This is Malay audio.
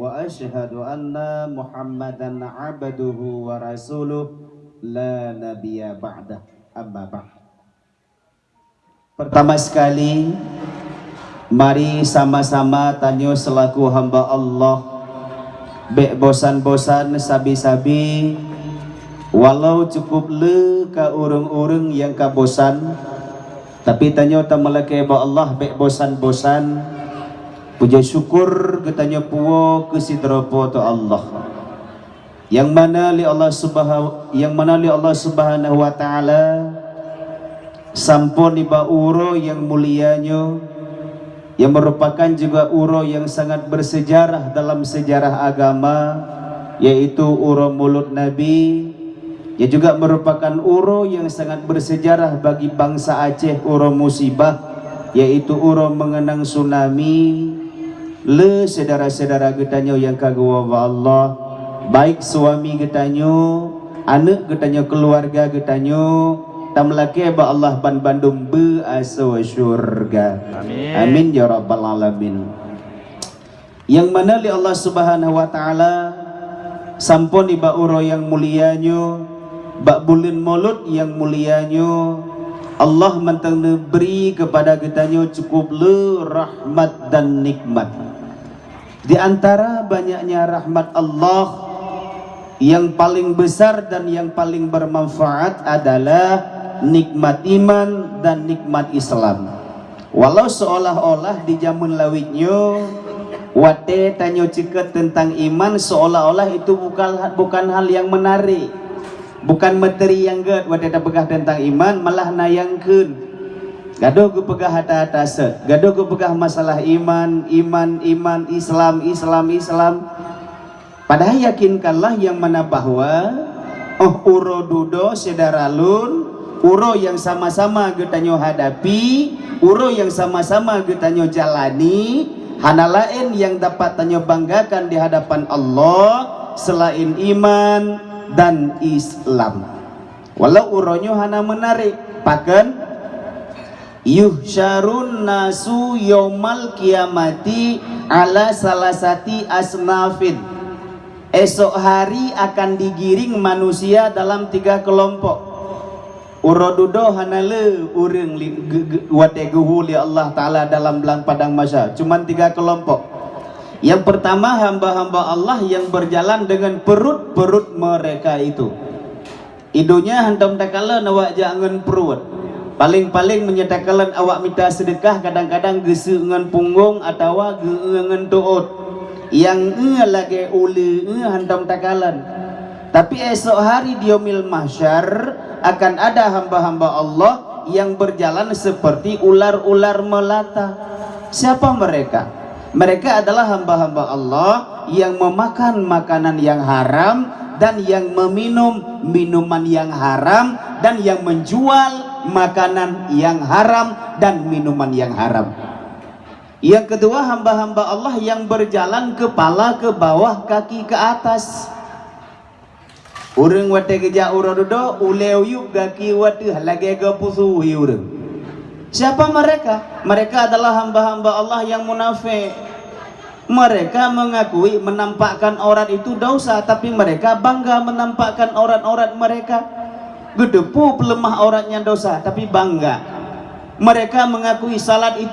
wa asyhadu anna Muhammadan abduhu wa rasuluh la nabiyya ba'dah. Amma ba'd. Pertama sekali, mari sama-sama tanya selaku hamba Allah, bek bosan-bosan sabi-sabi, walau cukup le ka urung-urung yang ka bosan, tapi tanya tamalake ba Allah bek bosan-bosan, puja syukur ketanya puo ke sidropo to Allah. Yang mana li Allah Subhanahu wa taala sampun iba uro yang mulianya, yang merupakan juga uro yang sangat bersejarah dalam sejarah agama, yaitu uro mulut Nabi. Ia juga merupakan uro yang sangat bersejarah bagi bangsa Aceh, uro musibah, yaitu uro mengenang tsunami. Le saudara-saudara getanyo yang kagua Allah, baik suami getanyo, anak getanyo, keluarga getanyo, tamlake ba Allah ban bandung be aso syurga. Amin. Amin ya rabbal alamin. Yang mana li Allah Subhanahu wa taala sampun iba uro yang mulianyo, bak bulan Maulud yang mulianyo, Allah mentang beri kepada getanyo cukup le rahmat dan nikmat. Di antara banyaknya rahmat Allah, yang paling besar dan yang paling bermanfaat adalah nikmat iman dan nikmat Islam. Walau seolah-olah di zaman lawitnya wate tanyo ceket tentang iman, seolah-olah itu bukan hal yang menarik, bukan materi yang gede. Wate tak pegah tentang iman, malah nayangkeun gaduh ku pegah hata-hata set, gaduh ku pegah masalah iman, Islam. Padahal yakinkanlah yang mana bahwa uro dudo sedaralun, uro yang sama-sama getanyo hadapi, uro yang sama-sama getanyo jalani, hana lain yang dapat tanyo banggakan di hadapan Allah selain iman dan Islam. Walau uronyo hana menarik, paken yuhsyarun nasu yaumal kiamati ala salasati asnafin. Esok hari akan digiring manusia dalam 3 kelompok. Urodudo hanale urang wate guhu li Allah taala dalam belang padang mahsyar. Cuman 3 kelompok. Yang pertama hamba-hamba Allah yang berjalan dengan perut-perut mereka itu. Idunya hantam takala nawak jangan perut. Paling-paling menyatakan awak minta sedekah kadang-kadang gese ngan punggung atau ngan tuut. Yang lagi uli hantam takalan. Tapi esok hari di yaumil mahsyar akan ada hamba-hamba Allah yang berjalan seperti ular-ular melata. Siapa mereka? Mereka adalah hamba-hamba Allah yang memakan makanan yang haram dan yang meminum minuman yang haram dan yang menjual makanan yang haram dan minuman yang haram. Yang kedua, hamba-hamba Allah yang berjalan kepala ke bawah, kaki ke atas. Urang wate geja urododo uleu yuk gaki wate lagi ke pusu urang. Siapa mereka? Mereka adalah hamba-hamba Allah yang munafik. Mereka mengakui menampakkan aurat itu dosa, tapi mereka bangga menampakkan aurat-aurat mereka. Gedepu pelemah auratnya dosa, tapi bangga. Mereka mengakui salat itu